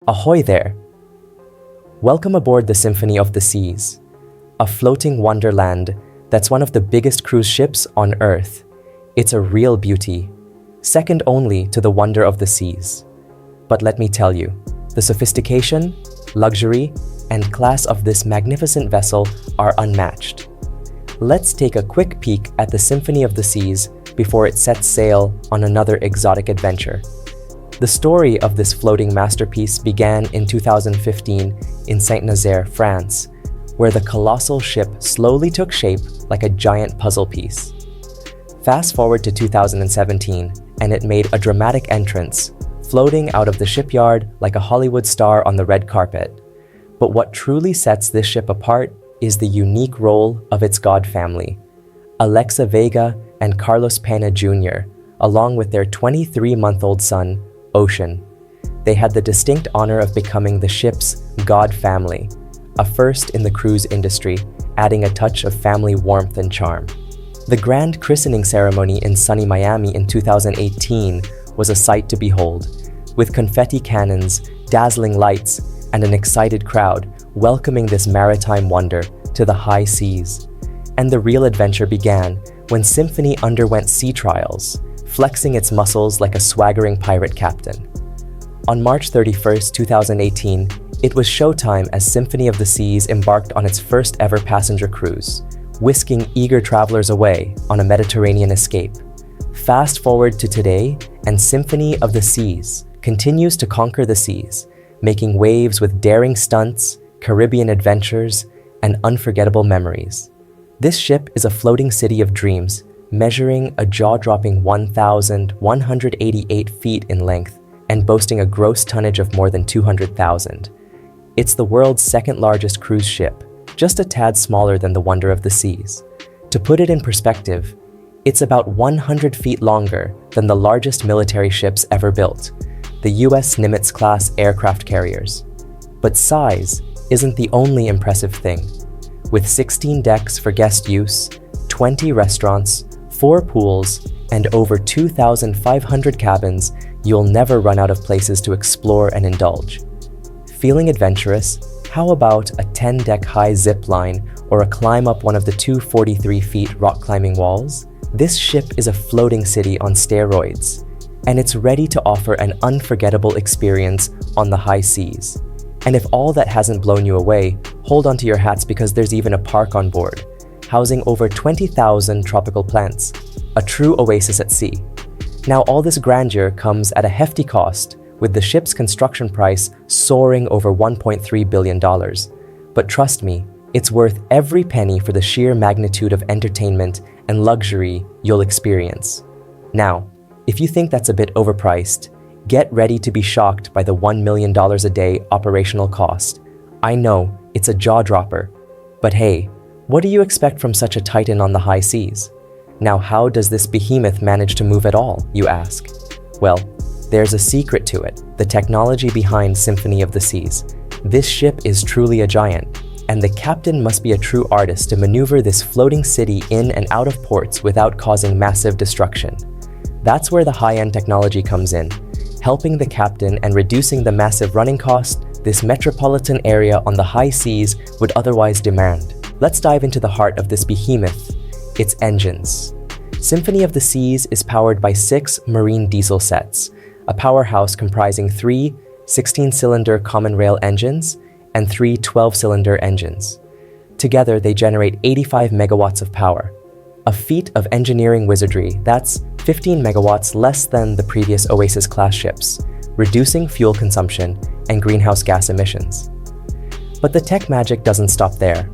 Ahoy there! Welcome aboard the Symphony of the Seas, a floating wonderland that's one of the biggest cruise ships on Earth. It's a real beauty, second only to the wonder of the seas. But let me tell you, the sophistication, luxury, and class of this magnificent vessel are unmatched. Let's take a quick peek at the Symphony of the Seas before it sets sail on another exotic adventure. The story of this floating masterpiece began in 2015 in Saint-Nazaire, France, where the colossal ship slowly took shape like a giant puzzle piece. Fast forward to 2017, and it made a dramatic entrance, floating out of the shipyard like a Hollywood star on the red carpet. But what truly sets this ship apart is the unique role of its god family, Alexa Vega and Carlos Pena Jr., along with their 23-month-old son, Ocean. They had the distinct honor of becoming the ship's god family, a first in the cruise industry, adding a touch of family warmth and charm. The grand christening ceremony in sunny Miami in 2018 was a sight to behold, with confetti cannons, dazzling lights, and an excited crowd welcoming this maritime wonder to the high seas. And the real adventure began when Symphony underwent sea trials, flexing its muscles like a swaggering pirate captain. On March 31st, 2018, it was showtime as Symphony of the Seas embarked on its first ever passenger cruise, whisking eager travelers away on a Mediterranean escape. Fast forward to today, and Symphony of the Seas continues to conquer the seas, making waves with daring stunts, Caribbean adventures, and unforgettable memories. This ship is a floating city of dreams, measuring a jaw-dropping 1,188 feet in length and boasting a gross tonnage of more than 200,000. It's the world's second largest cruise ship, just a tad smaller than the Wonder of the Seas. To put it in perspective, it's about 100 feet longer than the largest military ships ever built, the US Nimitz-class aircraft carriers. But size isn't the only impressive thing. With 16 decks for guest use, 20 restaurants, 4 pools, and over 2,500 cabins, you'll never run out of places to explore and indulge. Feeling adventurous? How about a 10-deck high zip line or a climb up one of the 243-feet rock climbing walls? This ship is a floating city on steroids, and it's ready to offer an unforgettable experience on the high seas. And if all that hasn't blown you away, hold onto your hats because there's even a park on board, housing over 20,000 tropical plants, a true oasis at sea. Now, all this grandeur comes at a hefty cost, with the ship's construction price soaring over $1.3 billion. But trust me, it's worth every penny for the sheer magnitude of entertainment and luxury you'll experience. Now, if you think that's a bit overpriced, get ready to be shocked by the $1 million a day operational cost. I know, it's a jaw-dropper. But hey, what do you expect from such a titan on the high seas? Now, how does this behemoth manage to move at all, you ask? Well, there's a secret to it, the technology behind Symphony of the Seas. This ship is truly a giant, and the captain must be a true artist to maneuver this floating city in and out of ports without causing massive destruction. That's where the high-end technology comes in, helping the captain and reducing the massive running cost this metropolitan area on the high seas would otherwise demand. Let's dive into the heart of this behemoth, its engines. Symphony of the Seas is powered by 6 marine diesel sets, a powerhouse comprising 3 16-cylinder common rail engines and 3 12-cylinder engines. Together, they generate 85 megawatts of power, a feat of engineering wizardry that's 15 megawatts less than the previous Oasis-class ships, reducing fuel consumption and greenhouse gas emissions. But the tech magic doesn't stop there.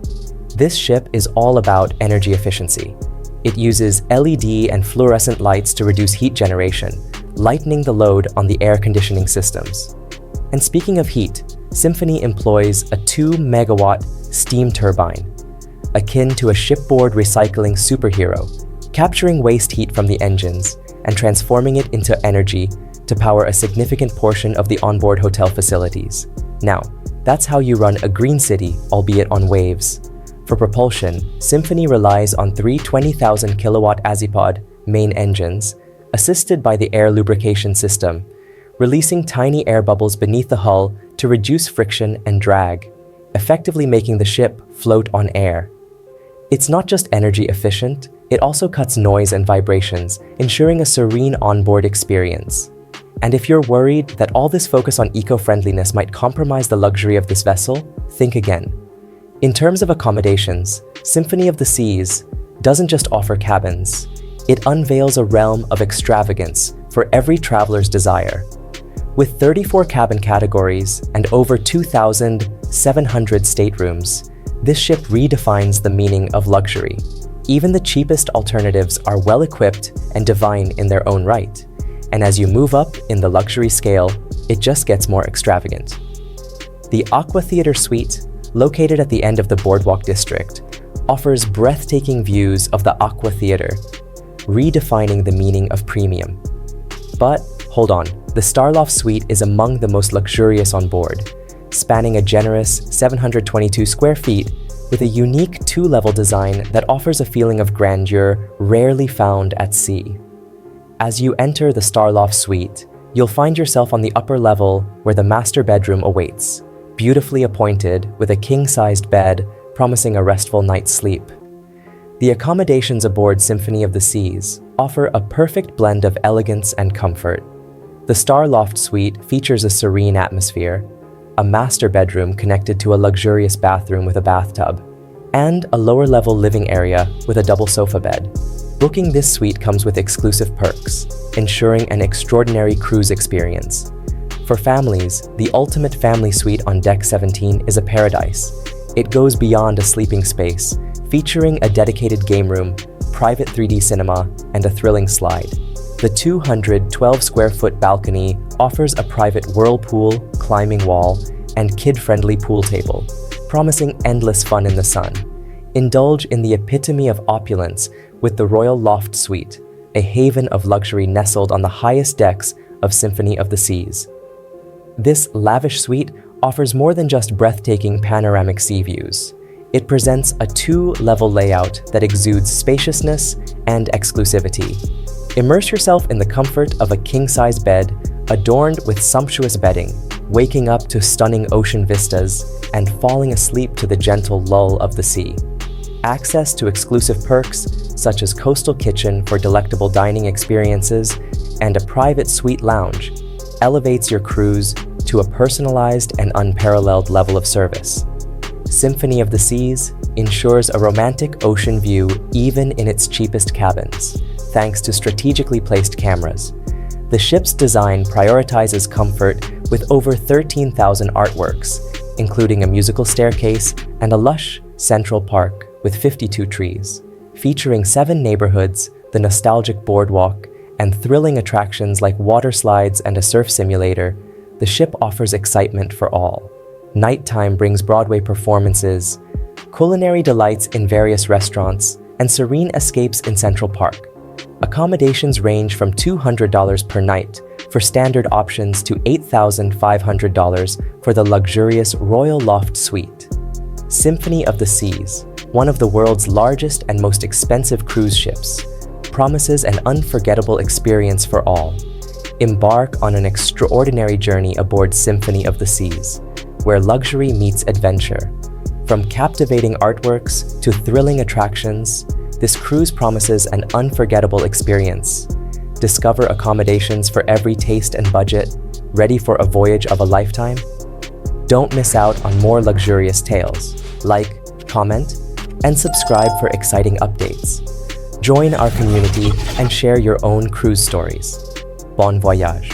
This ship is all about energy efficiency. It uses LED and fluorescent lights to reduce heat generation, lightening the load on the air conditioning systems. And speaking of heat, Symphony employs a 2-megawatt steam turbine, akin to a shipboard recycling superhero, capturing waste heat from the engines and transforming it into energy to power a significant portion of the onboard hotel facilities. Now, that's how you run a green city, albeit on waves. For propulsion, Symphony relies on 3 20,000 kilowatt Azipod main engines, assisted by the air lubrication system, releasing tiny air bubbles beneath the hull to reduce friction and drag, effectively making the ship float on air. It's not just energy efficient, it also cuts noise and vibrations, ensuring a serene onboard experience. And if you're worried that all this focus on eco-friendliness might compromise the luxury of this vessel, think again. In terms of accommodations, Symphony of the Seas doesn't just offer cabins, it unveils a realm of extravagance for every traveler's desire. With 34 cabin categories and over 2,700 staterooms, this ship redefines the meaning of luxury. Even the cheapest alternatives are well-equipped and divine in their own right. And as you move up in the luxury scale, it just gets more extravagant. The Aqua Theater Suite, located at the end of the Boardwalk District, offers breathtaking views of the Aqua Theater, redefining the meaning of premium. But hold on, the Starloft Suite is among the most luxurious on board, spanning a generous 722 square feet with a unique two-level design that offers a feeling of grandeur rarely found at sea. As you enter the Starloft Suite, you'll find yourself on the upper level where the master bedroom awaits, beautifully appointed with a king-sized bed promising a restful night's sleep. The accommodations aboard Symphony of the Seas offer a perfect blend of elegance and comfort. The Starloft Suite features a serene atmosphere, a master bedroom connected to a luxurious bathroom with a bathtub, and a lower-level living area with a double sofa bed. Booking this suite comes with exclusive perks, ensuring an extraordinary cruise experience. For families, the ultimate family suite on Deck 17 is a paradise. It goes beyond a sleeping space, featuring a dedicated game room, private 3D cinema, and a thrilling slide. The 212 square foot balcony offers a private whirlpool, climbing wall, and kid-friendly pool table, promising endless fun in the sun. Indulge in the epitome of opulence with the Royal Loft Suite, a haven of luxury nestled on the highest decks of Symphony of the Seas. This lavish suite offers more than just breathtaking panoramic sea views. It presents a two-level layout that exudes spaciousness and exclusivity. Immerse yourself in the comfort of a king-size bed adorned with sumptuous bedding, waking up to stunning ocean vistas and falling asleep to the gentle lull of the sea. Access to exclusive perks such as coastal kitchen for delectable dining experiences and a private suite lounge elevates your cruise to a personalized and unparalleled level of service. Symphony of the Seas ensures a romantic ocean view even in its cheapest cabins, thanks to strategically placed cameras. The ship's design prioritizes comfort with over 13,000 artworks, including a musical staircase and a lush central park with 52 trees. Featuring 7 neighborhoods, the nostalgic boardwalk, and thrilling attractions like water slides and a surf simulator, the ship offers excitement for all. Nighttime brings Broadway performances, culinary delights in various restaurants, and serene escapes in Central Park. Accommodations range from $200 per night for standard options to $8,500 for the luxurious Royal Loft Suite. Symphony of the Seas, one of the world's largest and most expensive cruise ships, promises an unforgettable experience for all. Embark on an extraordinary journey aboard Symphony of the Seas, where luxury meets adventure. From captivating artworks to thrilling attractions, this cruise promises an unforgettable experience. Discover accommodations for every taste and budget, ready for a voyage of a lifetime. Don't miss out on more luxurious tales. Like, comment, and subscribe for exciting updates. Join our community and share your own cruise stories. Bon voyage!